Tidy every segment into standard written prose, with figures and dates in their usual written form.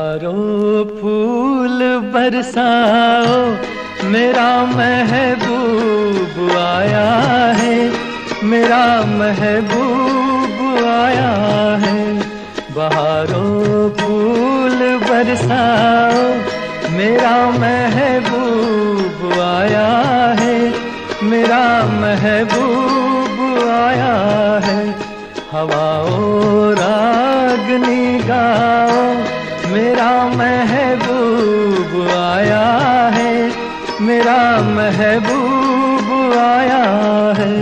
बहारों फूल बरसाओ, मेरा महबूब आया है, मेरा महबूब आया है। बहारों फूल बरसाओ, मेरा महबूब आया है, मेरा महबूब आया है। हवाओं रागनी गाओ, मेरा महबूब आया है, मेरा महबूब आया है।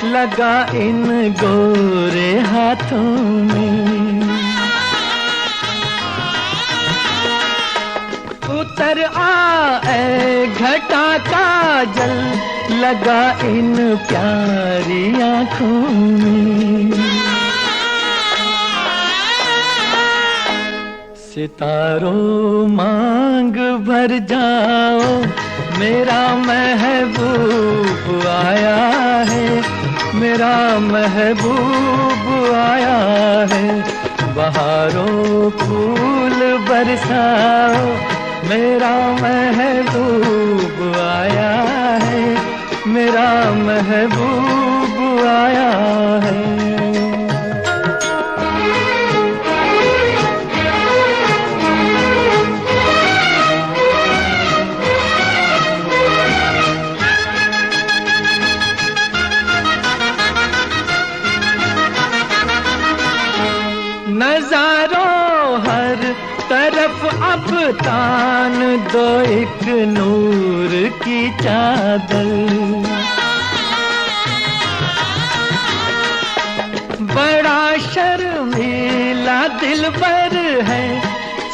लगा इन गोरे हाथों में, उतर आए घटा का जल, लगा इन प्यारी आँखों में। सितारों मांग भर जाओ, मेरा महबूब आया है, मेरा महबूब आया है। बहारों फूल बरसाओ, मेरा महबूब आया है, मेरा महबूब आया है। नजारों हर तरफ अब तान दो एक नूर की चादर, बड़ा शर्मीला दिलबर है,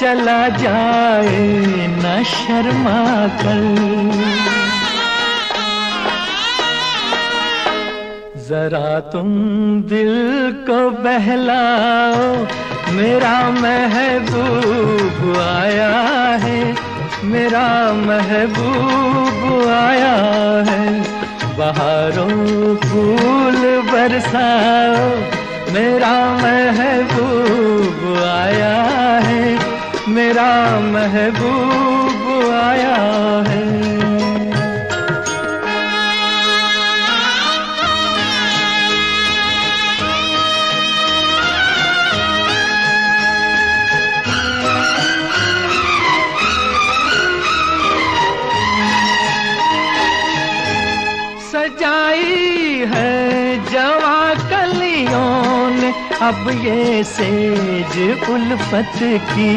चला जाए न शर्मा कर। जरा तुम दिल को बहलाओ, मेरा महबूब आया है, मेरा महबूब आया है। बहारों फूल बरसाओ, मेरा महबूब आया है, मेरा महबूब आया है। सजाई है जवा कलियों ने अब ये सेज उल्फत की,